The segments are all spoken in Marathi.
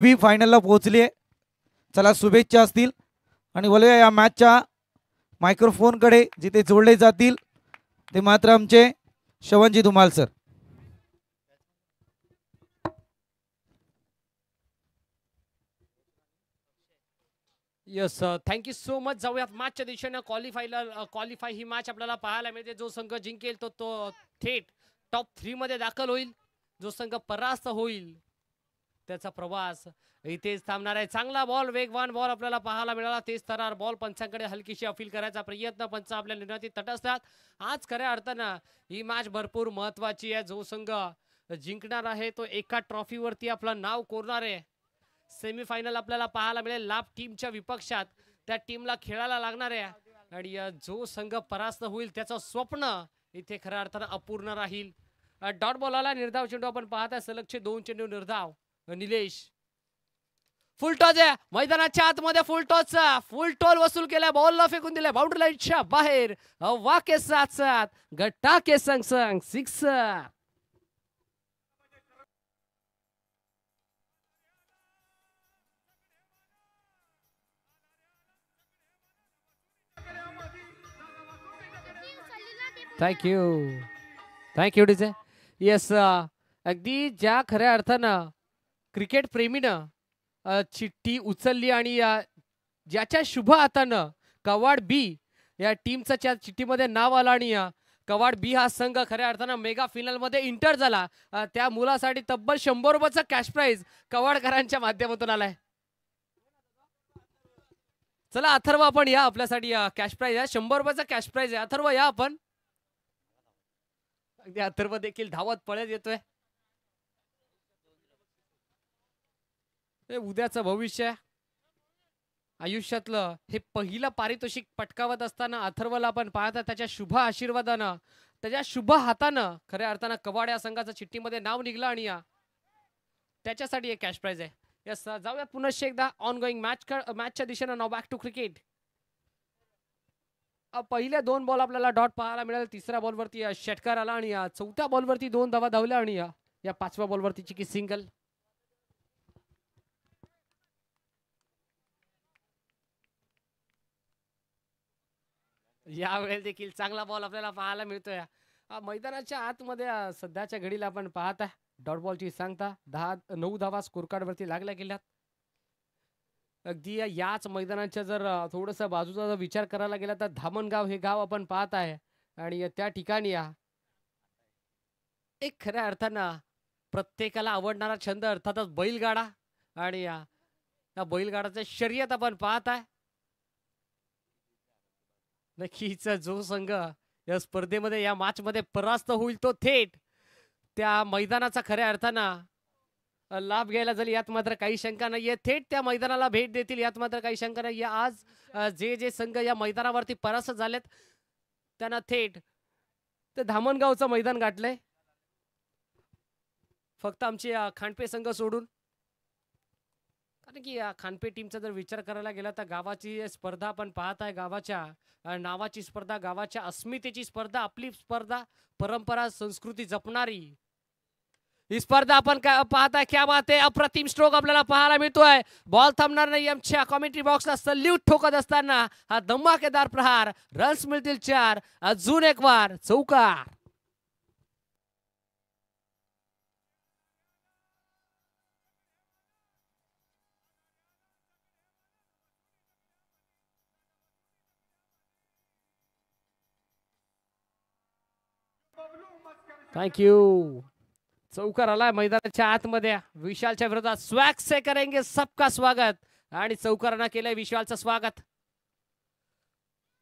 बी फायनलला पोहोचली आहे. चला शुभेच्छा असतील आणि बोलूया या मॅचच्या मायक्रोफोनकडे जिथे जोडले जातील ते मात्र आमचे Shravanji Dhumal sir. Yes thank you so much. जाऊयात मॅचच्या दिशेनं. क्वालिफाय ही मॅच आपल्याला पाहायला मिळते. जो संघ जिंकेल तो थेट टॉप 3 मध्ये दाखल होईल. जो संघ परास्त होईल त्याचा प्रवास इथेच थांबणार आहे. चांगला बॉल, वेगवान बॉल आपल्याला पाहायला मिळाला. तेच तरार बॉल पंचांकडे हलकीशी अपील करायचा प्रयत्न. पंच आपल्या निर्णयात तटस्थ. आज खऱ्या अर्थानं ही मॅच भरपूर महत्वाची आहे. जो संघ जिंकणार आहे तो एका ट्रॉफीवरती आपलं नाव कोरणार आहे. सेमीफायनल आपल्याला पाहायला मिळेल. लाभ टीमच्या विपक्षात त्या टीमला खेळायला लागणार आहे आणि जो संघ परास्त होईल त्याचं स्वप्न इथे खऱ्या अर्थानं अपूर्ण राहील. डॉट बॉल आला. निर्धाव चेंडू आपण पाहताय. सलगचे 2 चेंडू निर्धाव. निलेश फुल टॉस आहे मैदानाच्या आतमध्ये. फुल टॉल वसूल केलाय. बॉलला फेकून दिलाय बाउंड्री लाईनच्या बाहेर. हवा के साथ साथ गट्टा के संग संग सिक्सर. Thank you DJ. येस अगदी ज्या खऱ्या अर्थानं क्रिकेट प्रेमीनं चिठ्ठी उचलली आणि ज्याच्या शुभ हातानं कवाड बी या टीमचं त्या चिठ्ठीमध्ये नाव आलं आणि कवाड बी हा संघ खऱ्या अर्थानं मेगा फायनल मध्ये इंटर झाला. त्या मुलासाठी तब्बल 100 रुपयाचा कॅश प्राइज कवाडकरांच्या माध्यमातून आलाय. चला अथर्व आपण या. आपल्यासाठी कॅश प्राइज आहे. 100 रुपयाचा कॅश प्राइज आहे. अथर्व या आपण. अगदी अथर्व देखील धावत पळत येतोय. उद्याचं भविष्य आयुष्यातलं हे पहिलं पारितोषिक पटकावत असताना अथर्वला आपण पाहता त्याच्या शुभ आशीर्वादानं, त्याच्या शुभ हातानं खऱ्या अर्थानं कवाड या संघाचं चिठ्ठीमध्ये नाव निघलं आणि त्याच्यासाठी एक कॅश प्राइज आहे. यस जाऊयात पुन्हा एकदा ऑन गोईंग मॅचच्या दिशेनं. नाव बॅक टू क्रिकेट. पहिले 2 बॉल आपल्याला डॉट पाहायला मिळाले. तिसऱ्या बॉलवरती षटकार आला आणि चौथ्या बॉलवरती 2 धावा धावल्या आणि या 5व्या बॉलवरती चिकी सिंगल. यावेळेस देखील चांगला बॉल आपल्याला पाहायला मिळतोय. मैदानाच्या आतमध्ये सध्याच्या घडीला आपण पाहत आहे. डॉट बॉलची सांगता 9 धावा स्कोर कार्ड वरती लागल्या गेल्यात. अगदी याच मैदानाच्या जर थोडस बाजूचा जर विचार करायला गेला तर धामणगाव हे गाव आपण पाहत आहे आणि त्या ठिकाणी एक खऱ्या अर्थानं प्रत्येकाला आवडणारा छंद अर्थातच बैलगाडा आणि या बैलगाडाचं शर्यत आपण पाहत आहे. नक्कीच जो संघ या स्पर्धेमध्ये या मॅच मध्ये परास्त होईल तो थेट त्या मैदानाचा खऱ्या अर्थानं लाभ घ्यायला जाईल यात मात्र काही शंका नाहीये. थेट त्या मैदानाला भेट देतील यात मात्र काही शंका नाहीये. आज जे संघ या मैदानावरती परास्त झालेत त्यांना थेट ते धामणगावचं मैदान गाठलंय. फक्त आमची खांडपे संघ सोडून. कारण की खानपे टीमचा जर विचार करायला गेला तर गावाची स्पर्धा आपण पाहत आहे. गावाच्या नावाची स्पर्धा, गावाच्या अस्मितेची स्पर्धा, आपली स्पर्धा, परंपरा संस्कृती जपणारी ही स्पर्धा आपण पाहताय. क्या बात आहे. अप्रतिम स्ट्रोक आपल्याला पाहायला मिळतोय. बॉल थांबणार नाही. आमच्या कॉमेंट्री बॉक्सला सल्यूट ठोकत असताना हा धमाकेदार प्रहार. रन्स मिळतील 4. अजून एक वार चौकार. थँक्यू. चौकार आलाय मैदानाच्या आतमध्ये. विशालच्या विरोधात स्वॅग से करेंगे सबका स्वागत आणि चौकारांना केलंय विशालचं स्वागत.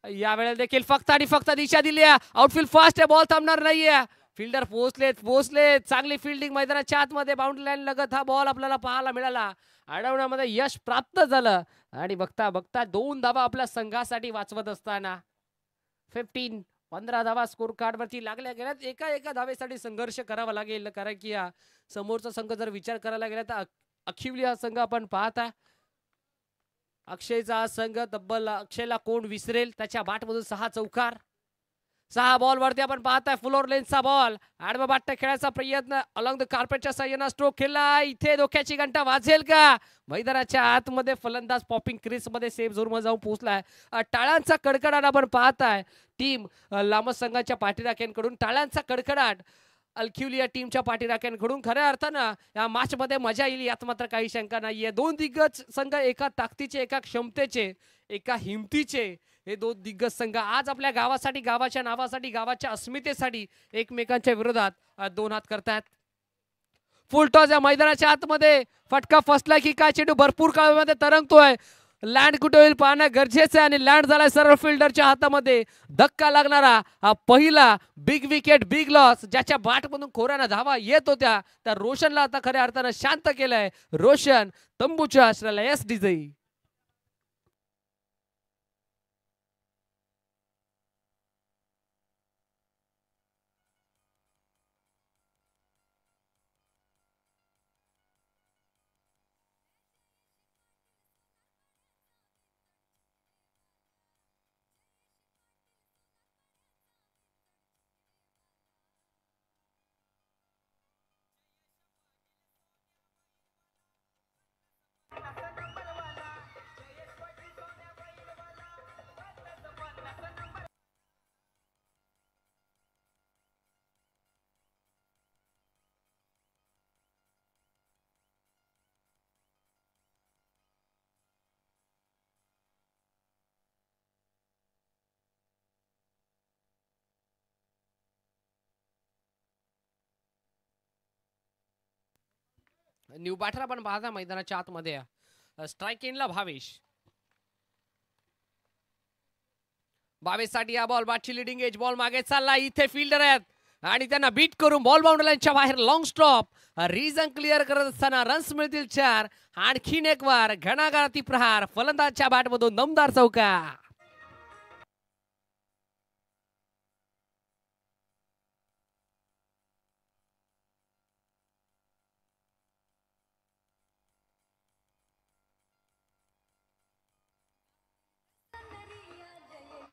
यावेळेला देखील फक्त आणि फक्त दिशा दिली आहे. आउटफील्ड फास्ट आहे. बॉल थांबणार नाहीये. फिल्डर पोहोचले. चांगली फिल्डिंग मैदानाच्या आतमध्ये. बाउंड्री लाईन लगत हा बॉल आपल्याला पाहायला मिळाला. अडवण्यामध्ये यश प्राप्त झालं आणि बघता बघता 2 धावा आपल्या संघासाठी वाचवत असताना 15 धावा स्कोर कार्ड वरती लागल्या गेल्यात. एका धावेसाठी संघर्ष करावा लागेल. कारण की समोरचा संघ जर विचार करायला गेला तर अखिवली हा संघ आपण पाहता. अक्षयचा हा संघ तब्बल अक्षयला कोण विसरेल. त्याच्या बाटमधून 6 चौकार. 6 बॉल वरती आपण पाहताय फ्लोर लेन्सचा बॉल आडवा बाट्टा खेळायचा प्रयत्न अलॉंग द कार्पेटच्या साह्यानं स्ट्रोक खेळला. इथे डोक्याची घंटा वाजेल का? मैदानाच्या आतमध्ये फलंदाज पॉपिंग क्रीज मध्ये सेफ झोन मध्ये जाऊन पोहोचलाय. टाळ्यांचा कडकडाट आपण पाहताय टीम लामस संघाच्या पाठीराख्यांकडून. टाळ्यांचा कडकडाट अल्क्युलिया टीमच्या पाठीराख्यांकडून. खऱ्या अर्थानं या मॅच मध्ये मजा येईल यात मात्र काही शंका नाहीये. दोन दिग्गज संघ, एका ताकदीचे, एका क्षमतेचे, एका हिमतीचे, हे दोन दिग्गज संघ आज आपल्या गावासाठी, गावाच्या नावासाठी, गावाच्या अस्मितेसाठी एकमेकांच्या विरोधात दोन हात करतात. फुल टॉस या मैदानाच्या आतमध्ये फटका फसला की काय? चेंडू भरपूर काळामध्ये तरंगतोय. लँड कुठे होईल पाहणं गरजेचं आहे आणि लँड झालाय सरळ फिल्डरच्या हातामध्ये. धक्का लागणारा हा पहिला बिग विकेट, बिग लॉस. ज्याच्या बॅटमधून खोऱ्यानं धावा येत होत्या त्या रोशनला आता खऱ्या अर्थानं शांत केलंय. रोशन तंबूच्या आश्रयाला एस डिझाई. न्यू बॅटर आपण पाहता मैदानाच्या आतमध्ये. स्ट्राईक इनला भावेश. साठी हा बॉल बॅटची लिडिंग एज. बॉल मागे चालला. इथे फिल्डर आहेत आणि त्यांना बीट करून बॉल बाउंड्रीच्या बाहेर लॉंग स्टॉप. रिझन क्लिअर करत असताना रन्स मिळतील 4. आणखीन एक वार घणाघाती प्रहार. फलंदाजच्या बॅटमधून दमदार चौका.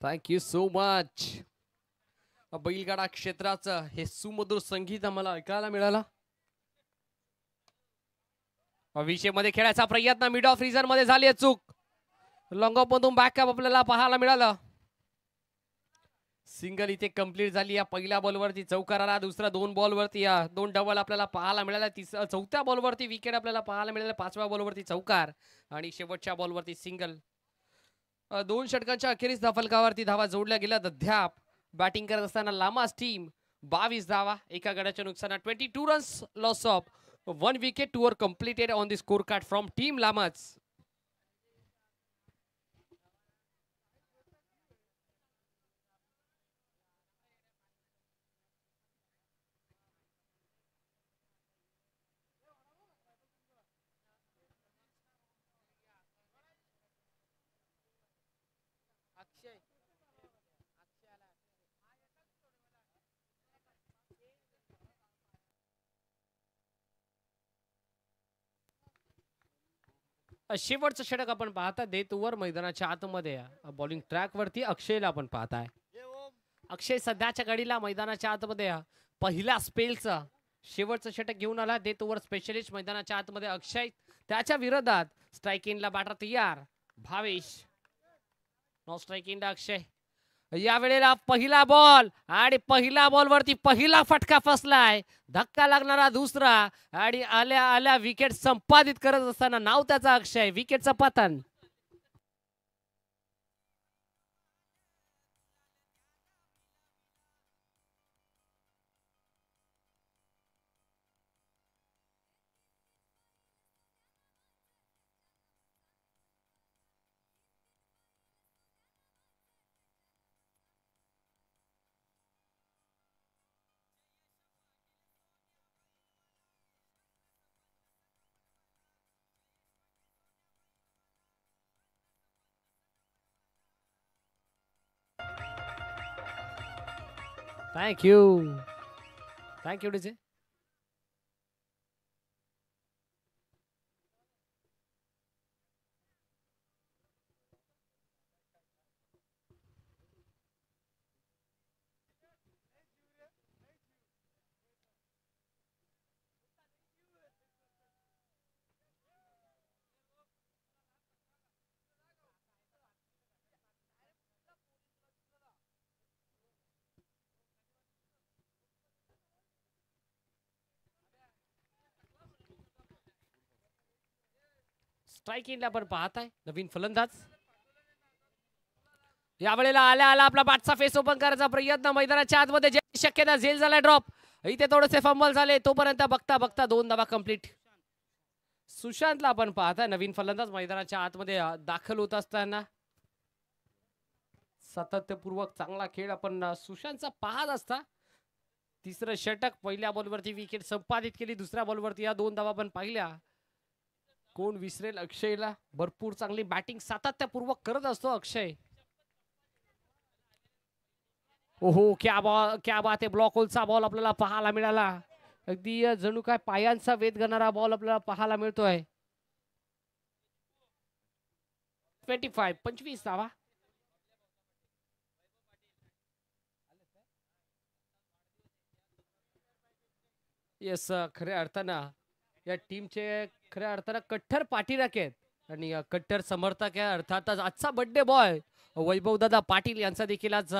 Thank you so much. बैलगाडा क्षेत्राचं हे सुमधुर संगीत आम्हाला ऐकायला मिळालं. विषय मध्ये खेळायचा प्रयत्न मिड ऑफ रिझन मध्ये झाली चूक. लॉंग ऑफ मधून बॅकअप आपल्याला पाहायला मिळालं. सिंगल इथे कंप्लीट झाली. या पहिल्या बॉलवरती चौकार आला. दुसऱ्या 2 बॉलवरती या 2 डबल आपल्याला पाहायला मिळाला. चौथ्या बॉलवरती विकेट आपल्याला पाहायला मिळाला. 5व्या बॉलवरती चौकार आणि शेवटच्या बॉलवरती सिंगल. 2 षटकांच्या अखेरीस फलकावरती धावा जोडल्या गेल्या. अद्याप बॅटिंग करत असताना लामास टीम 22 धावा, एका गड्याच्या नुकसानात 22 runs, loss of 1 wicket. 2 over completed on the score card from team llamas. शेवटचं षटक आपण पाहता देत ओव्हर मैदानाच्या आतमध्ये बॉलिंग ट्रॅक वरती अक्षयला आपण पाहताय. अक्षय सध्याच्या घडीला मैदानाच्या आतमध्ये पहिल्या स्पेलचा शेवटचं षटक घेऊन आला. देत ओव्हर स्पेशलिस्ट मैदानाच्या आतमध्ये अक्षय. त्याच्या विरोधात स्ट्राईक इनला बॅटर तयार भावेश. नो स्ट्राईक इनला अक्षय. या वेळेला पहिला बॉल आणि पहिल्या बॉलवरती पहिला फटका फसलाय. धक्का लागणारा दुसरा आणि आल्या आल्या विकेट संपादित करत असताना नाव त्याचा अक्षय. विकेटचं पतन. Thank you. Thank you DJ. Strike इनला आपण पाहताय नवीन फलंदाज यावेळेला आल्या आला आपला बॅटचा फेस ओपन करायचा प्रयत्न मैदानाच्या आतमध्ये जे शक्यता झेल झाला ड्रॉप इथे थोडेसे फंबल झाले तोपर्यंत बघता बघता 2 धावा कंप्लीट सुशांतला आपण पाहताय नवीन फलंदाज मैदानाच्या आतमध्ये दाखल होत असताना सातत्यपूर्वक चांगला खेळ आपण सुशांतचा पाहत असता तिसरं षटक पहिल्या बॉलवरती विकेट संपादित केली दुसऱ्या बॉलवरती या 2 धावा आपण पाहिल्या कोण विसरेल अक्षयला भरपूर चांगली बॅटिंग सातत्यपूर्वक करत असतो अक्षय ओहो क्या बात आहे ब्लॉक होलचा बॉल आपल्याला पाहायला मिळाला अगदी जणू काय पायांचा वेध घेणारा बॉल आपल्याला पाहायला मिळतोय 25 धावा येस खऱ्या अर्थानं या टीमचे खऱ्या अर्थानं कट्टर पाठीराखे आहेत आणि कट्टर समर्थक आहे अर्थातच आजचा बर्थडे बॉय वैभवदादा पाटील यांचा देखील आज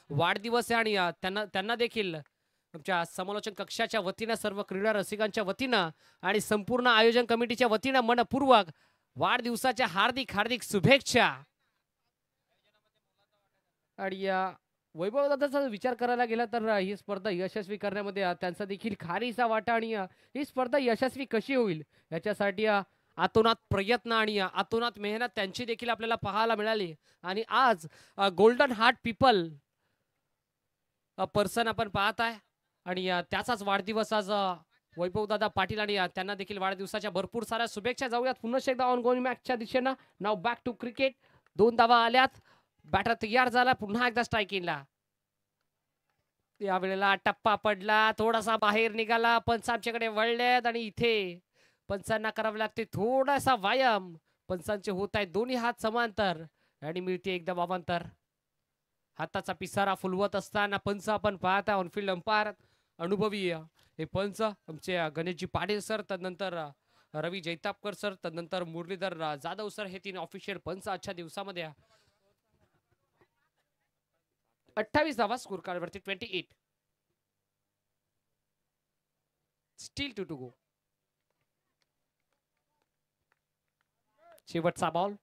वाढदिवस आहे आणि त्यांना देखील आमच्या समालोचन कक्षाच्या वतीनं सर्व क्रीडा रसिकांच्या वतीनं आणि संपूर्ण आयोजन कमिटीच्या वतीनं मनपूर्वक वाढदिवसाच्या हार्दिक हार्दिक शुभेच्छा आणि वैभवदादाचा विचार करायला गेला तर ही स्पर्धा यशस्वी करण्यामध्ये त्यांचा देखील खारीचा वाटा आणि ही स्पर्धा यशस्वी कशी होईल याच्यासाठी आतोनात प्रयत्न आणि आतोनात मेहनत त्यांची देखील आपल्याला पाहायला मिळाली आणि आज गोल्डन हार्ट पीपल पर्सन आपण पाहत आहे आणि त्याचाच वाढदिवस आज वैभवदादा पाटील आणि त्यांना देखील वाढदिवसाच्या भरपूर साऱ्या शुभेच्छा जाऊयात पुन्हा एकदा ऑन गोइंग मॅचच्या दिशेनं नाव बॅक टू क्रिकेट 2 धावा आल्यात बॅटर तयार झाला पुन्हा एकदा स्ट्राईक इनला यावेळेला टप्पा पडला थोडासा बाहेर निघाला पंच आमच्याकडे वळलेत आणि इथे पंचांना करावे लागते थोडासा व्यायाम पंचांचे होत आहेत दोन्ही हात समांतर आणि मिळते एकदम अवांतर हाताचा पिसारा फुलवत असताना पंच आपण पाहता ऑनफिल्ड अंपायर अनुभवी हे पंच आमचे गणेशजी पाटील सर तदनंतर रवी जैतापकर सर तदनंतर मुरलीधर जाधव सर हे 3 ऑफिशियल पंच आजच्या दिवसामध्ये 28 धावा स्कोर कार्ड वरती 28 स्टील टू गो शेवटचा बॉल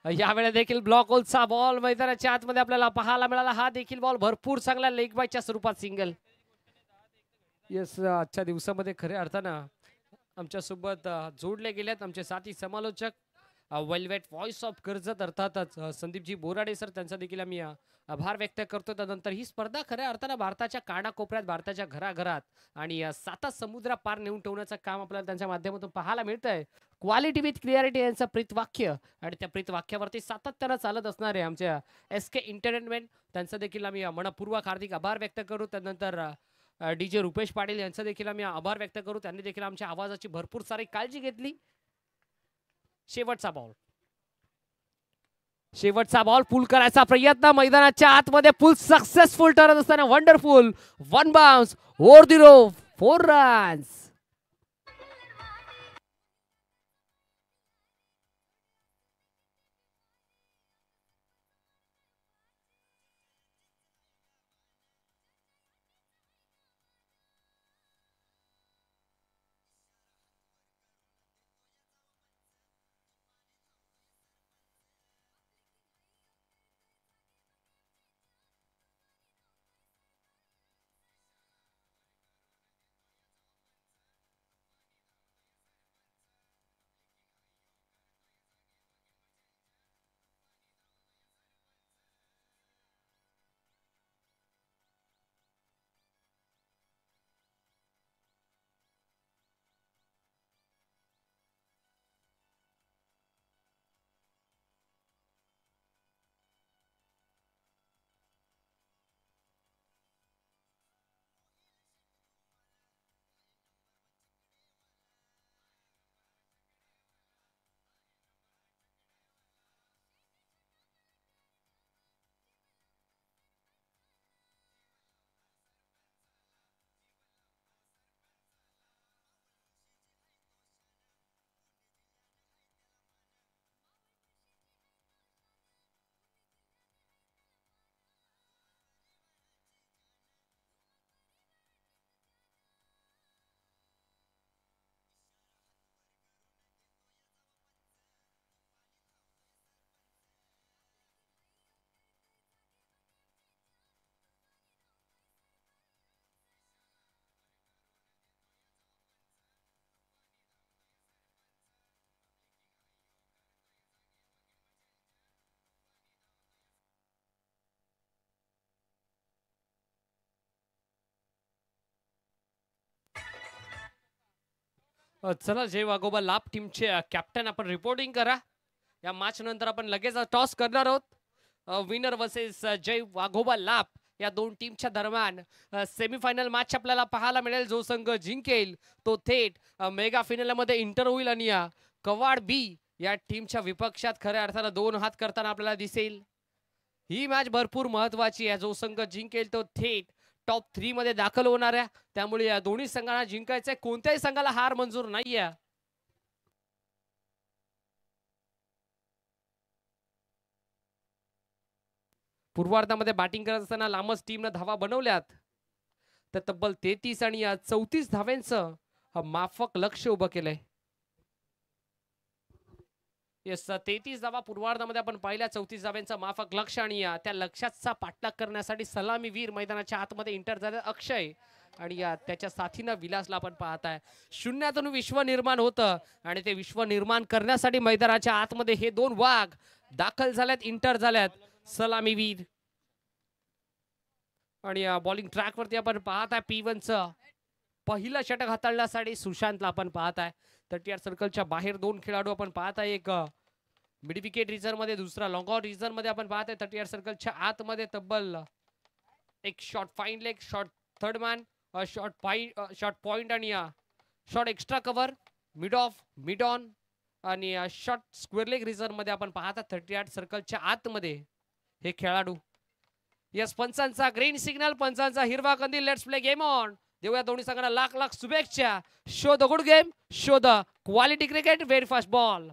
यावेळेला देखील ब्लॉक होलचा बॉल मैदानाच्या आतमध्ये आपल्याला पाहायला मिळाला हा देखील बॉल भरपूर चांगला लेग बायच्या स्वरूपात सिंगल येस आजच्या दिवसामध्ये खऱ्या अर्थानं आमच्या सोबत जोडले गेलेत आमचे साथी समालोचक वेलवेट व्हॉइस ऑफ कर्जत अर्थातच संदीपजी बोराडे सर त्यांचा देखील आम्ही आभार व्यक्त करतो त्यानंतर ही स्पर्धा खऱ्या अर्थानं भारताच्या कानाकोपऱ्यात भारताच्या घराघरात आणि 7 समुद्र पार नेऊन ठेवण्याचं काम आपल्याला त्यांच्या माध्यमातून पाहायला मिळतंय क्वालिटी विथ क्लिअरिटी यांचं प्रीतवाक्य आणि त्या प्रीतवाक्यावरती सातत्यानं चालत असणारे आमच्या SK एंटरटेनमेंट त्यांचं देखील आम्ही मनपूर्वक हार्दिक आभार व्यक्त करू त्यानंतर DJ रुपेश पाटील यांचा देखील आम्ही आभार व्यक्त करू त्यांनी देखील आमच्या आवाजाची भरपूर सारी काळजी घेतली शेवटचा बॉल पुल करायचा प्रयत्न मैदानाच्या आतमध्ये पुल सक्सेसफुल ठरत असताना wonderful 1 bounce over the row 4 runs चला जय वाघोबा लाभ टीमचे कॅप्टन आपण रिपोर्टिंग करा. या मॅच नंतर आपण लगेच टॉस करणार आहोत. विनर वर्सेस जय वाघोबा लाभ या दोन टीमच्या दरम्यान सेमीफायनल मॅच आपल्याला पाहायला मिळेल. जो संघ जिंकेल तो थेट मेगा फायनलमध्ये इंटर होईल आणि या कवाड बी या टीमच्या विपक्षात खऱ्या अर्थानं 2 हात करताना आपल्याला दिसेल. ही मॅच भरपूर महत्वाची आहे. जो संघ जिंकेल तो थेट टॉप 3 मध्ये दाखल होणार आहे. त्यामुळे या दोन्ही संघांना जिंकायचंय. कोणत्याही संघाला हार मंजूर नाहीये. पूर्वार्धामध्ये बॅटिंग करत असताना लांबच टीमनं धावा बनवल्यात. तर तब्बल 33 आणि 34 धाव्यांचं माफक लक्ष उभं केलंय. येस 33 धावा पूर्वार्धामध्ये आपण पाहिल्या. 34 धाव्यांचं माफक लक्ष आणि त्या लक्ष्याचा पाठलाग करण्यासाठी सलामीवीर मैदानाच्या आतमध्ये इंटर झाले अक्षय आणि त्याच्या साथीनं विलासला आपण पाहताय. शून्यातून विश्व निर्माण होतं आणि ते विश्व निर्माण करण्यासाठी मैदानाच्या आतमध्ये हे दोन वाघ दाखल झाल्यात, इंटर झाल्यात. सलामीवीर आणि बॉलिंग ट्रॅक वरती आपण पाहताय P1चं पहिलं षटक हाताळण्यासाठी सुशांतला आपण पाहताय. 30 सर्कलच्या बाहेर दोन खेळाडू आपण पाहताय. एक मिड विकेट रिझन मध्ये, दुसरा लॉंग ऑन रिझन मध्ये आपण पाहताय. 30 सर्कलच्या आतमध्ये तब्बल एक shot fine leg, shot third man, shot point आणि shot extra cover, mid off, mid on आणि शॉट स्क्वेअर लेग रिझन मध्ये आपण पाहता. 38 सर्कलच्या आतमध्ये हे खेळाडू. यस पंचांचा ग्रीन सिग्नल, पंचांचा हिरवा कंदील. Let's play game on. देऊया दोन्ही संघांना लाख लाख शुभेच्छा. Show the good game, show the quality cricket. Very fast ball,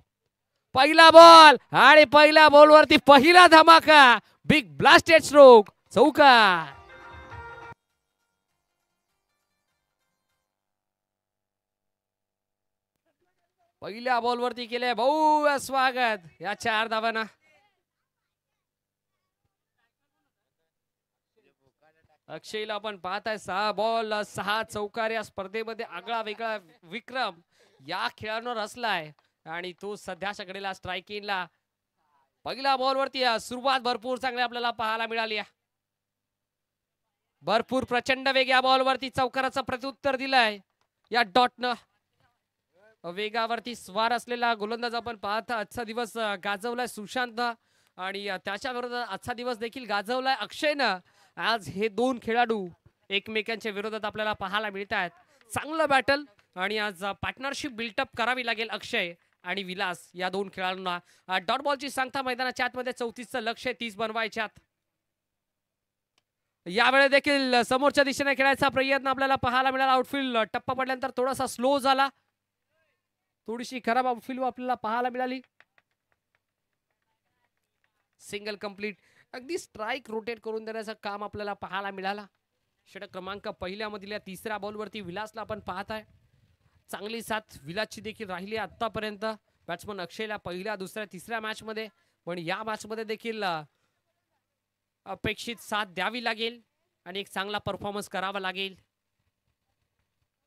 पहिला बॉल आणि पहिल्या बॉलवरती पहिला धमाका. बिग ब्लास्टेड स्ट्रोक, चौकार. पहिल्या बॉलवरती केले भव्य स्वागत या 4 धावांना. अक्षयला आपण पाहताय 6 बॉल 6 चौकार. या स्पर्धेमध्ये आगळा वेगळा विक्रम या खेळाडूंवर रचलाय आणि तो सध्याच्या घडीला स्ट्रायकिंगला. पहिल्या बॉलवरती सुरुवात भरपूर चांगली आपल्याला पाहायला मिळाली. भरपूर प्रचंड वेग या बॉलवरती चौकाराचं प्रत्युत्तर दिलंय या डॉटनं. वेगावरती स्वार असलेला गोलंदाज आपण पाहता. आजचा दिवस गाजवलाय सुशांत आणि त्याच्या विरोधात आजचा दिवस देखील गाजवलाय अक्षयनं. आज हे दोन खेळाडू एकमेकांच्या विरोधात आपल्याला पाहायला मिळत आहेत. चांगलं बॅटल आणि आज पार्टनरशिप बिल्टअप करावी लागेल अक्षय आणि विलास या दोन खेळाडूंना. डॉट बॉलची सांगता मैदानाच्या आतमध्ये 34चं लक्ष्य 30 बनवायच्यात. यावेळी देखील समोरच्या दिशेने खेळायचा प्रयत्न आपल्याला पाहायला मिळाला. आउटफील्ड टप्पा पडल्यानंतर थोडासा स्लो झाला, थोडीशी खराब आउटफील्ड आपल्याला पाहायला मिळाली. सिंगल कंप्लीट, अगदी स्ट्राइक रोटेट करून देण्याचं काम आपल्याला पाहायला मिळाला. षटक क्रमांक पहिल्यामधील तिसऱ्या बॉलवरती विलासला आपण पाहताय. चांगली साथ विलासची देखील राहिली आतापर्यंत. बॅट्समन अक्षयला पहिल्या, दुसऱ्या, तिसऱ्या मॅच मध्ये, पण या मॅच मध्ये देखील अपेक्षित साथ द्यावी लागेल आणि एक चांगला परफॉर्मन्स करावा लागेल.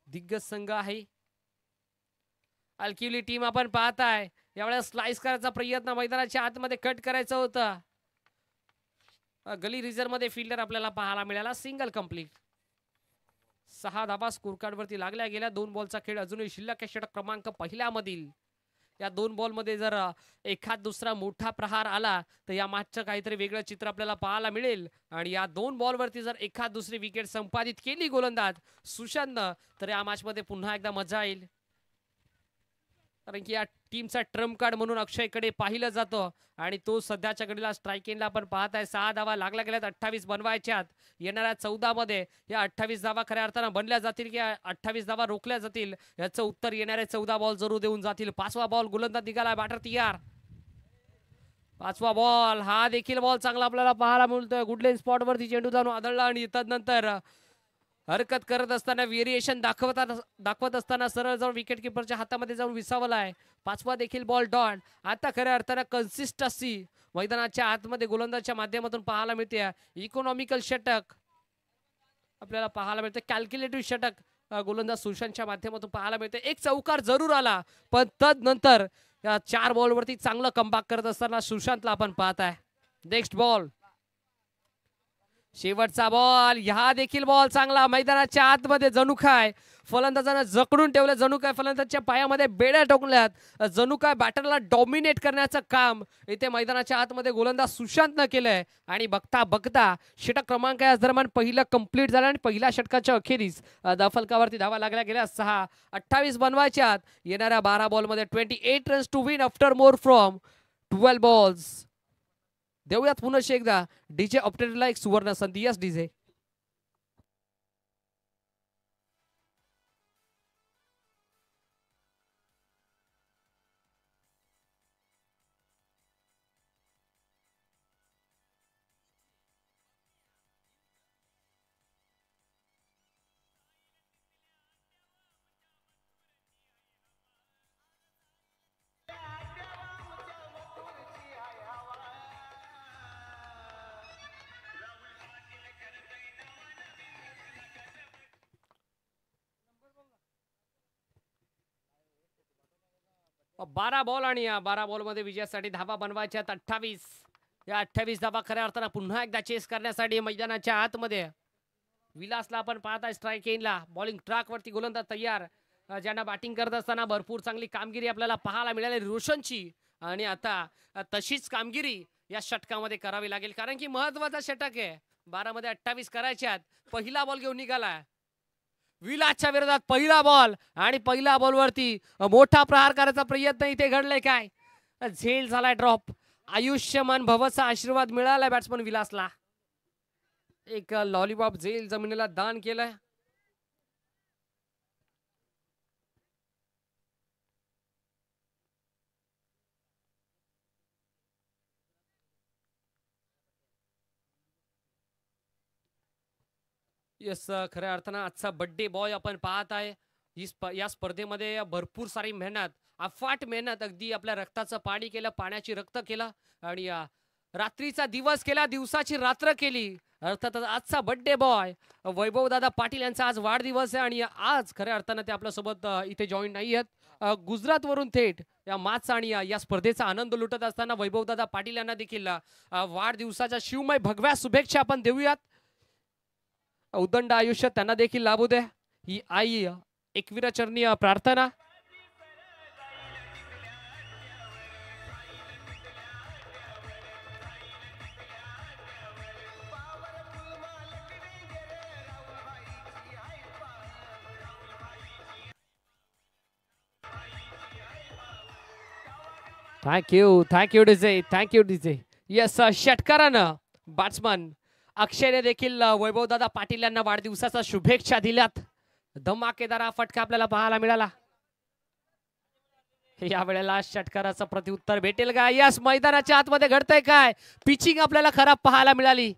दिग्गज संघ आहे अल्किवली टीम आपण पाहताय. यावेळेस स्लाइस करायचा प्रयत्न मैदानाच्या आतमध्ये कट करायचं होतं. गली रिझर्व मध्ये फिल्डर आपल्याला पाहायला मिळाला. Single complete. 6 धावा स्कोर कार्ड वरती लागल्या गेल्या. 2 बॉलचा खेळ अजूनही शिल्लक आहे. षटक क्रमांक पहिल्यामधील या 2 बॉल मध्ये जर एखाद दुसरा मोठा प्रहार आला तर या मॅचचं काहीतरी वेगळं चित्र आपल्याला पाहायला मिळेल. आणि या 2 बॉल वरती जर एखाद दुसरी विकेट संपादित केली गोलंदाज सुशांतनं तर या मॅच मध्ये पुन्हा एकदा मजा येईल. कारण की या टीमचा ट्रम्प कार्ड म्हणून अक्षयकडे पाहिलं जातं आणि तो सध्याच्या घडीला स्ट्रायकिंगला आपण पाहताय. 6 धावा लागल्या गेल्यात, 28 बनवायच्यात. येणाऱ्या 14 मध्ये या 28 धावा खऱ्या अर्थानं बनल्या जातील की 28 धावा रोखल्या जातील याचं उत्तर येणारे 14 बॉल जरूर देऊन जातील. 5वा बॉल गोलंदाज निघाला, बॅटर तयार. 5वा बॉल, हा देखील बॉल चांगला आपल्याला पाहायला मिळतोय. गुडलेन स्पॉट वरती चेंडू जाऊन आदळला आणि तदनंतर हरकत करत असताना व्हेरिएशन दाखवत असताना सरळ जाऊन विकेट किपरच्या हातामध्ये जाऊन विसावलाय. 5वा देखील बॉल डॉट. आता खऱ्या अर्थानं कन्सिस्टन्सी मैदानाच्या आतमध्ये गोलंदाजच्या माध्यमातून पाहायला मिळते. इकॉनॉमिकल षटक आपल्याला पाहायला मिळते. कॅल्क्युलेटिव्ह षटक गोलंदाज सुशांतच्या माध्यमातून पाहायला मिळते. एक चौकार जरूर आला पण तदनंतर या 4 बॉल वरती चांगलं कमबॅक करत असताना सुशांतला आपण पाहताय. नेक्स्ट बॉल, शेवटचा बॉल. ह्या देखील बॉल चांगला मैदानाच्या आतमध्ये जणू काय फलंदाजांना जकडून ठेवलं, जणू काय फलंदाजाच्या पायामध्ये बेड्या टोकल्यात, जणू काय बॅटरला डॉमिनेट करण्याचं काम इथे मैदानाच्या आतमध्ये गोलंदाज सुशांतनं केलंय. आणि बघता बघता षटक क्रमांक या दरम्यान पहिलं कंप्लीट झालं आणि पहिल्या षटकाच्या अखेरीस फलकावरती धावा लागल्या गेल्या. 6-28 बनवायच्यात येणाऱ्या 12 बॉलमध्ये. 28 runs to win after more from 12 balls. देऊयात पुन्हा एकदा डीजे ऑपरेटरला एक सुवर्ण संधी. Yes DJ. बारा बॉल आणि या 12 बॉल मध्ये विजयासाठी धावा बनवायच्या 28. या 28 धावा खऱ्या अर्थानं पुन्हा एकदा चेस करण्यासाठी मैदानाच्या आतमध्ये. विलासला आपण पाहताय स्ट्राईक एंडला. बॉलिंग ट्रॅक वरती गोलंदाज तयार, ज्यांना बॅटिंग करत असताना भरपूर चांगली कामगिरी आपल्याला पाहायला मिळाली रोशनची. आणि आता तशीच कामगिरी या षटकामध्ये करावी लागेल, कारण की महत्वाचा षटक आहे. 12 मध्ये 28 करायच्यात. पहिला बॉल घेऊन निघाला विलासच्या विरोधात. पहिला बॉल आणि पहिल्या बॉलवरती मोठा प्रहार करायचा प्रयत्न इथे घडलाय. काय झेल झालाय ड्रॉप. आयुष्यमान भवचा आशीर्वाद मिळालाय बॅट्समन विलासला. एक लॉलीपॉप झेल जमिनीला दान केलंय. यस, खऱ्या अर्थानं आजचा बर्थडे बॉय आपण पाहत आहे. या स्पर्धेमध्ये भरपूर सारी मेहनत, अफाट मेहनत, अगदी आपल्या रक्ताचं पाणी केलं, पाण्याची रक्त केलं आणि रात्रीचा दिवस केला, दिवसाची रात्र केली. अर्थातच आजचा बर्थडे बॉय वैभव दादा पाटील यांचा आज वाढदिवस आहे आणि आज खऱ्या अर्थानं ते आपल्यासोबत इथे जॉईन नाही आहेत. गुजरात वरून थेट या मॅच आणि या स्पर्धेचा आनंद लुटत असताना वैभव दादा पाटील यांना देखील वाढदिवसाच्या शिवमय भगव्या शुभेच्छा आपण देऊयात. उदंड आयुष्य त्यांना देखील लाभू दे ही आई एकविराचरणी प्रार्थना. Thank you DJ. यस, षटकारानं बॅट्समन अक्षयने देखील वैभव दादा पाटील यांना वाढदिवसाच्या शुभेच्छा दिल्यात. धमाकेदार हा फटका आपल्याला पाहायला मिळाला. या वेळेला षटकाराचं प्रत्युत्तर भेटेल का? यस, मैदानाच्या आतमध्ये घडतंय काय? पिचिंग आपल्याला खराब पाहायला मिळाली.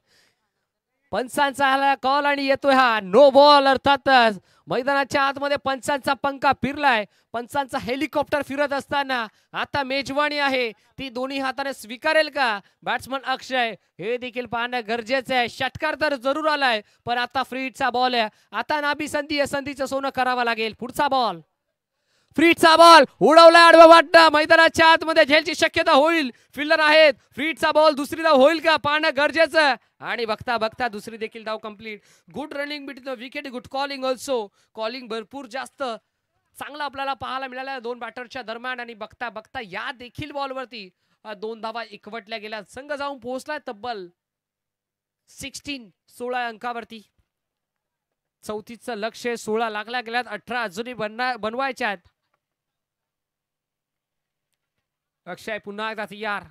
पंचांचा कॉल आणि येतोय हा नो बॉल. अर्थातच मैदानाच्या आतमध्ये पंचांचा पंखा फिरलाय. पंचांचा हेलिकॉप्टर फिरत असताना आता मेजवानी आहे, ती दोन्ही हाताने स्वीकारेल का बॅट्समन अक्षय? हे देखील पाहणं गरजेचं आहे. षटकार तर जरूर आलाय, पण आता फ्रीचा बॉल आहे. आता नाबी संधी आहे, संधीचं सोनं करावं लागेल. पुढचा बॉल, फ्रीचा बॉल उडवला आडवा वाटतं. मैदानाच्या आतमध्ये झेलची शक्यता होईल. फिल्डर आहेत. फ्रीचा बॉल दुसरी धाव होईल का पाहणं गरजेचं. आणि बघता बघता दुसरी देखील धाव complete. Good running between the wicket, good calling also. Calling भरपूर जास्त चांगला आपल्याला पाहायला मिळाला दोन बॅटरच्या दरम्यान. आणि बघता बघता या देखील बॉलवरती 2 धावा एकवटल्या गेल्या. संघ जाऊन पोहोचलाय तब्बल 16 अंकावरती. 34चं लक्ष, 16 लागल्या गेल्यात. 18 अजूनही बनवायच्या आहेत. अक्षय पुन्हा एकदा तयार.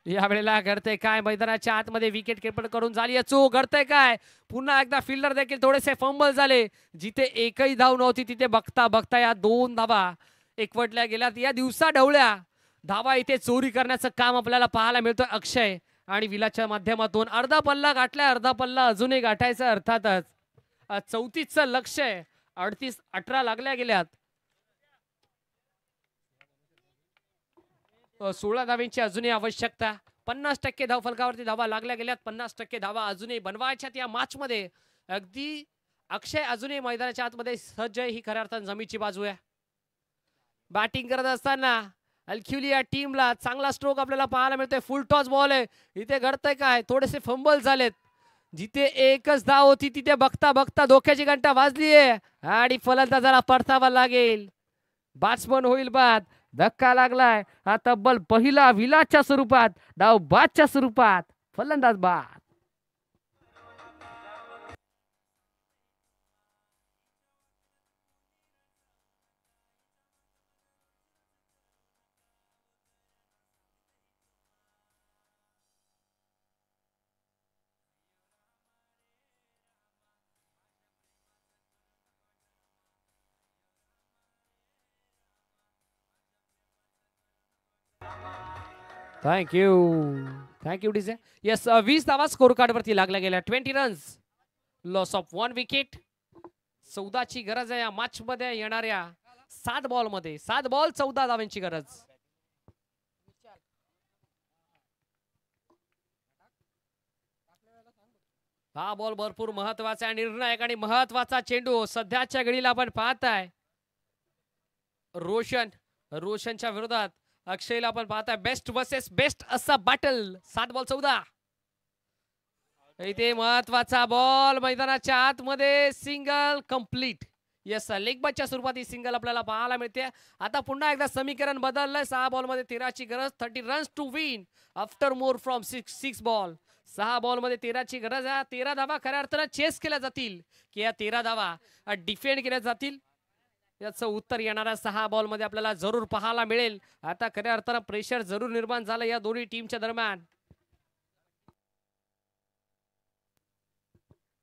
या वेळेला घडतंय काय? मैदानाच्या आतमध्ये विकेट कीपर करून झाली चूक. घडतंय काय? पुन्हा एकदा फिल्डर देखील थोडेसे फंबल झाले. जिथे एकही धाव नव्हती तिथे बघता बघता या 2 धावा एकवटल्या गेल्यात. या दिवसा ढवळ्या धावा इथे चोरी करण्याचं काम आपल्याला पाहायला मिळतोय अक्षय आणि विलासच्या माध्यमातून. अर्धा पल्ला गाठलाय, अर्धा पल्ला अजूनही गाठायचा. अर्थातच 34चं लक्ष आहे. 18 लागल्या गेल्यात. 16 धावांची अजूनही आवश्यकता. 50% धाव फलकावरती धावा लागल्या गेल्यात. 50% धावा अजूनही बनवायच्यात या मॅच मध्ये. अगदी अक्षय अजूनही मैदानाच्या आतमध्ये सज्ज आहे. ही खऱ्या अर्थाने जमीची बाजू आहे. बॅटिंग करत असताना अल्क्युली या टीमला चांगला स्ट्रोक आपल्याला पाहायला मिळतोय. फुल टॉस बॉल आहे. इथे घडतंय काय? थोडेसे फंबल झालेत. जिथे एकच धाव होती तिथे बघता बघता धोक्याची घंटा वाजलीये आणि फलंदाजाला परतावा लागेल. बॅट्समन होईल बाद. धक्का लागलाय. हा तब्बल पहिला विलाच्या स्वरूपात, डाव बादच्या स्वरूपात. फलंदाज बाद. Thank you DJ. येस 20 धावा स्कोर कार्ड वरती लागल्या गेल्या. 20 रन्स, लॉस ऑफ 1 विकेट. 14 ची गरज आहे या मॅच मध्ये येणाऱ्या 7 बॉल मध्ये. 7 बॉल 14 धावांची गरज. हा बॉल भरपूर महत्वाचा आहे, निर्णायक आणि महत्वाचा चेंडू सध्याच्या घडीला आपण पाहताय. रोशनच्या विरोधात अक्षयला आपण पाहताय. बेस्ट वर्सेस बेस्ट असा बॅटल. 7 बॉल 14. इथे महत्वाचा बॉल मैदानाच्या आतमध्ये. Single complete. येस लेग बायच्या स्वरूपात ही सिंगल आपल्याला पाहायला मिळते. आता पुन्हा एकदा समीकरण बदललंय. 6 बॉल मध्ये 13 ची गरज. 30 runs to win after more from 6 ball. 6 ball मध्ये 13 ची गरज आहे. 13 धावा खऱ्या अर्थानं चेस केल्या जातील की या 13 धावा डिफेंड केल्या जातील, याचं उत्तर येणाऱ्या 6 बॉल मध्ये आपल्याला जरूर पाहायला मिळेल. आता खऱ्या अर्थानं प्रेशर जरूर निर्माण झालं या दोन्ही टीमच्या दरम्यान.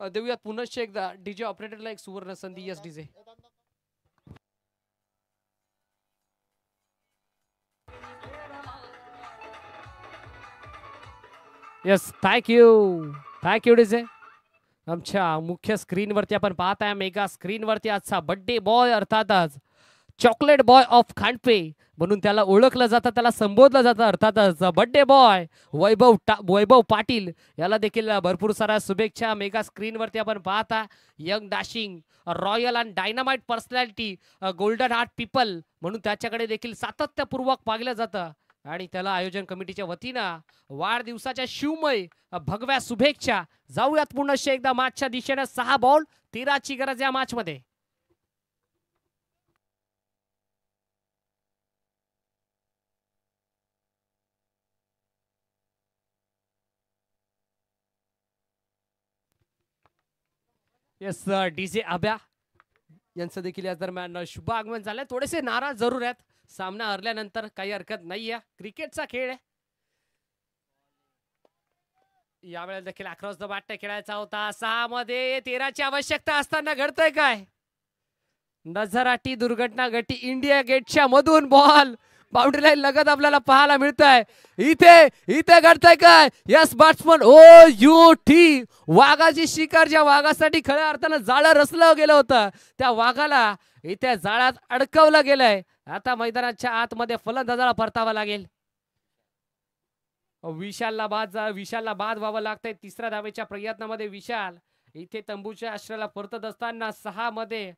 देऊयात पुनश्च एकदा डीजे ऑपरेटरला एक सुवर्ण संधी. Yes DJ. Yes thank you DJ. आमच्या मुख्य स्क्रीनवरती आपण पाहत आहे, मेगा स्क्रीनवरती आजचा बर्थडे बॉय अर्थातच चॉकलेट बॉय ऑफ खांडपे म्हणून त्याला ओळखलं जातं, त्याला संबोधलं जातं. अर्थातच बर्थडे बॉय वैभव पाटील याला देखील भरपूर साऱ्या शुभेच्छा. मेगा स्क्रीनवरती आपण पाहता young dashing royal and dynamite personality golden heart people म्हणून त्याच्याकडे देखील सातत्यपूर्वक पाहिलं जातं आणि त्याला आयोजन कमिटीच्या वतीनं वाढदिवसाच्या शिवमय भगव्या शुभेच्छा. जाऊयात पुन्हा एकदा मॅचच्या दिशेने. 6 बॉल 13 ची गरज या मॅच मध्ये. येस डीजे आब्या यांचं देखील या दरम्यान शुभ आगमन झालंय. थोडेसे नाराज जरूर आहेत सामना हरल्यानंतर, काही हरकत नाहीये, क्रिकेटचा खेळ आहे. यावेळेला देखील अक्रॉस द बॅट खेळायचा होता. 6 मध्ये 13 ची आवश्यकता असताना घडतंय काय? नजराटी दुर्घटना घटी. इंडिया गेटच्या मधून बॉल बाउंड्री लाईन लगत आपल्याला पाहायला मिळतंय. इथे घडतंय काय? यस बॅट्समन टी वाघाची शिकार. ज्या वाघासाठी खऱ्या अर्थानं जाळं रचलं गेलं होतं त्या वाघाला इथे जाळ्यात अडकवलं गेलंय. आता मैदानाच्या आतमध्ये फलंदाजाला परतावा लागेल. विशालला बाद व्हावं लागतंय. 3ऱ्या धावेच्या प्रयत्नामध्ये विशाल इथे तंबूच्या आश्रयाला परतत असताना 6 मध्ये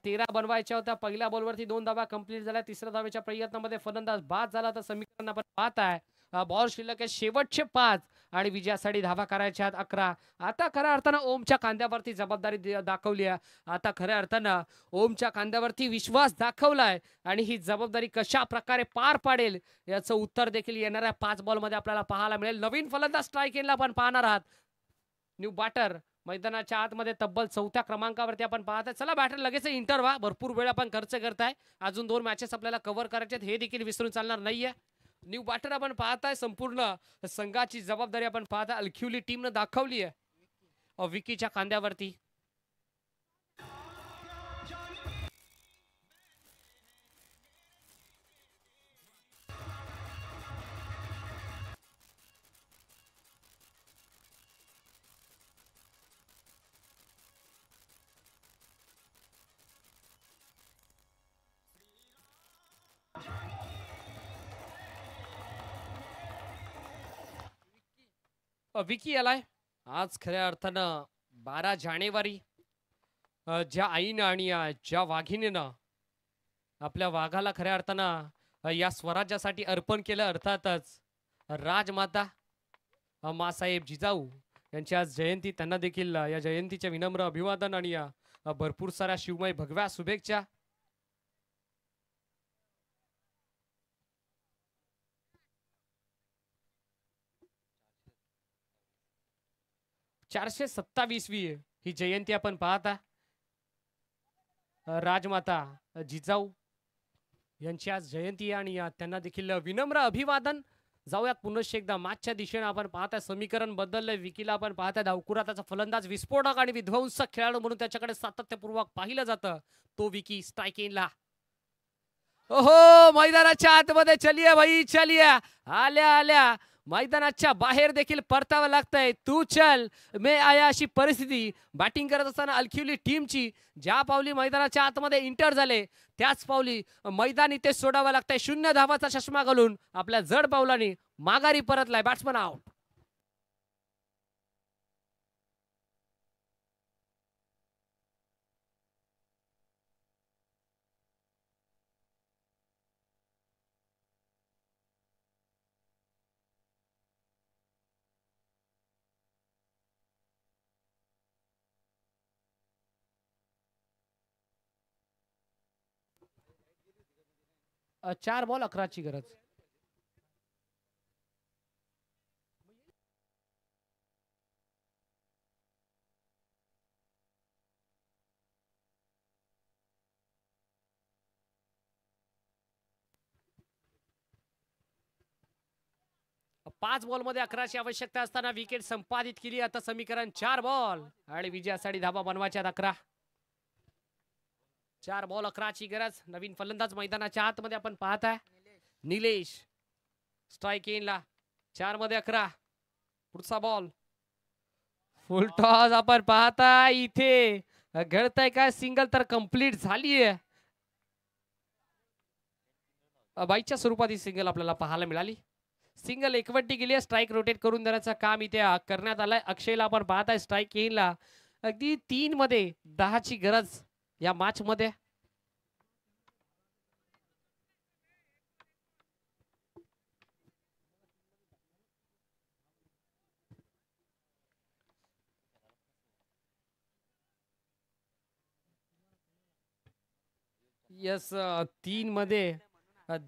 13 बनवायच्या होत्या. पहिल्या बॉलवरती 2 धावा कंप्लीट झाल्या. 3ऱ्या धावेच्या प्रयत्नामध्ये फलंदाज बाद झाला. तर समीकरण आपण पाहताय बॉल शिल्लक आहे शेवटचे 5 आणि विजयासाठी धावा करायच्या आहेत 11. आता खऱ्या अर्थानं ओमच्या खांद्यावरती जबाबदारी दाखवली आहे. आता खऱ्या अर्थानं ओमच्या खांद्यावरती विश्वास दाखवलाय आणि ही जबाबदारी कशा प्रकारे पार पाडेल याचं उत्तर देखील येणाऱ्या 5 बॉल मध्ये आपल्याला पाहायला मिळेल. नवीन फलंदाज स्ट्राईक एंडला आपण पाहणार आहात. न्यू बॅटर मैदानाच्या आतमध्ये तब्बल 4थ्या क्रमांकावरती आपण पाहताय. चला बॅटर लगेच इंटर व्हा. भरपूर वेळ आपण खर्च करताय. अजून 2 मॅचेस आपल्याला कव्हर करायचे आहेत, हे देखील विसरून चालणार नाहीये. न्यू बॅटर आपण पाहताय. संपूर्ण संघाची जबाबदारी आपण पाहताय अल्क्युली टीमनं दाखवली आहे विकीच्या खांद्यावरती. विकी आलाय आज खऱ्या अर्थानं 12 जानेवारी. ज्या आईनं आणि ज्या वाघिणीनं आपल्या वाघाला खऱ्या अर्थानं या स्वराज्यासाठी अर्पण केलं, अर्थातच राजमाता मासाहेब जिजाऊ यांची आज जयंती, त्यांना देखील या जयंतीच्या विनम्र अभिवादन आणि भरपूर साऱ्या शिवमय भगव्या शुभेच्छा. चारशे 27वी ही जयंती आपण पाहता. राजमाता जिजाऊ यांची आज जयंती आणि त्यांना देखील विनम्र अभिवादन. जाऊयात पुनश्च एकदा मॅचच्या दिशेने. आपण पाहता समीकरण बदललंय. विकीला आपण पाहता डावकुरा त्याचा फलंदाज विस्फोटक आणि विध्वंसक खेळाडू म्हणून त्याच्याकडे सातत्यपूर्वक पाहिलं जातं. तो विकी स्ट्राइक इनला. ओहो, मैदानाच्या आतमध्ये चलिये भाई चलिये. आल्या आल्या मैदानाच्या बाहेर देखील परतावं लागतंय. तू चल मे आया अशी परिस्थिती बॅटिंग करत असताना अलखिवली टीमची. ज्या पावली मैदानाच्या आतमध्ये इंटर झाले त्याच पावली मैदान इथे सोडावं लागतंय. 0 धावाचा चष्मा घालून आपल्या जड पावलांनी माघारी परतलाय बॅट्समन आउट. चार बॉल 11ची गरज. पाच बॉल मध्ये 11ची आवश्यकता असताना विकेट संपादित केली. आता समीकरण 4 बॉल आणि विजयासाठी धाबा बनवायच्या 11. 4 बॉल 11ची गरज. नवीन फलंदाज मैदानाच्या आतमध्ये आपण पाहताय निलेश. स्ट्राइक इनला. 4 मध्ये 11. पुढचा बॉल फुल टॉस आपण पाहताय. इथे घडतंय काय? सिंगल तर कंप्लीट झालीये. बाईच्या स्वरूपात ही सिंगल आपल्याला पाहायला मिळाली. सिंगल एकवटी गेली. स्ट्राइक रोटेट करून देण्याचं काम इथे करण्यात आलंय. अक्षयला आपण पाहताय स्ट्राइक इनला. अगदी 3 मध्ये 10ची गरज या मॅच मध्ये. यस 3 मध्ये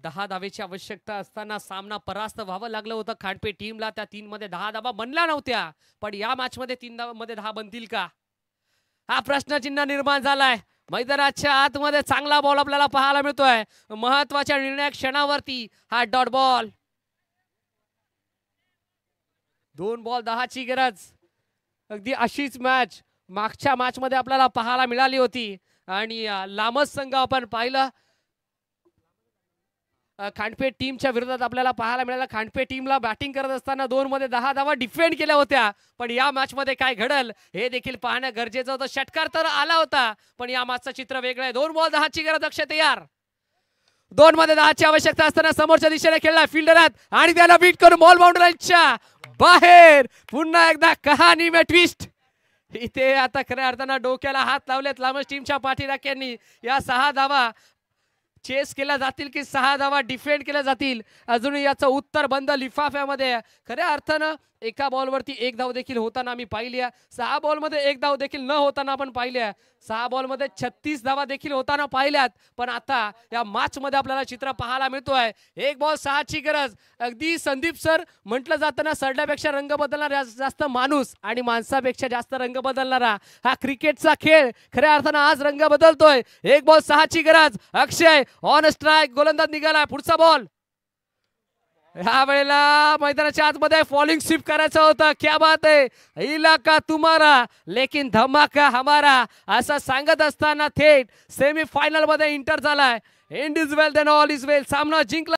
10 धावेची आवश्यकता असताना सामना परास्त व्हावं लागलं होतं खांडपे टीमला. त्या 3 मध्ये 10 धावा बनल्या नव्हत्या. पण या मॅच मध्ये 3 मध्ये 10 बनतील का? हा प्रश्नचिन्ह निर्माण झालाय. मैदानाच्या आतमध्ये चांगला बॉल आपल्याला पाहायला मिळतोय. महत्वाच्या निर्णायक क्षणावरती हा डॉट बॉल. 2 बॉल 10ची गरज. अगदी अशीच मॅच मागच्या मॅच मध्ये आपल्याला पाहायला मिळाली होती. आणि लामस संघ आपण पाहिलं खांडपे टीमच्या विरोधात आपल्याला पाहायला मिळालं. खांडपे टीमला बॅटिंग करत असताना 2 मध्ये 10 धावा डिफेंड केल्या होत्या. पण या मॅच मध्ये काय घडल हे देखील पाहणं गरजेचं होतं. षटकार तर आला होता पण या मॅचचं चित्र वेगळं आहे. 2 बॉल 10ची गरज. अक्षय तयार. 2 मध्ये 10ची आवश्यकता असताना समोरच्या दिशेने खेळला फिल्डर आणि त्याला बीट करून बॉल बाउंड्रीच्या बाहेर. पुन्हा एकदा कहाणी में ट्विस्ट. इथे आता खऱ्या अर्थानं डोक्याला हात लावलेत लामस टीमच्या पाठीराख्यांनी. या 6 धावा चेस केल्या जातील की 6 धावा डिफेंड केल्या जातील अजूनही याचं उत्तर बंद लिफाफ्यामध्ये. खऱ्या अर्थानं एका बॉलवरती 1 धाव देखील होताना आम्ही पाहिली आहे. 6 बॉलमध्ये 1 धाव देखील न होताना आपण पाहिले आहे. 6 बॉलमध्ये 36 धावा देखील होताना पाहिल्यात. पण आता या मॅच मध्ये आपल्याला चित्र पाहायला मिळतोय 1 बॉल 6ची गरज. अगदी संदीप सर म्हटलं जातं ना, सरड्यापेक्षा रंग बदलणारा जास्त माणूस आणि माणसापेक्षा जास्त रंग बदलणारा हा क्रिकेटचा खेळ. खऱ्या अर्थानं आज रंग बदलतोय. 1 बॉल 6ची गरज. अक्षय ऑन स्ट्राइक. गोलंदाज निघाला. पुढचा बॉल. ह्या वेळेला मैदानाच्या आतमध्ये फॉलिंग स्वीप करायचं होतं. क्या बात है. इलाका तुम्हारा लेकिन धमाका हमारा असं सांगत असताना थेट सेमी फायनल मध्ये इंटर झालाय. End is well then all is well. सामना जिंकला.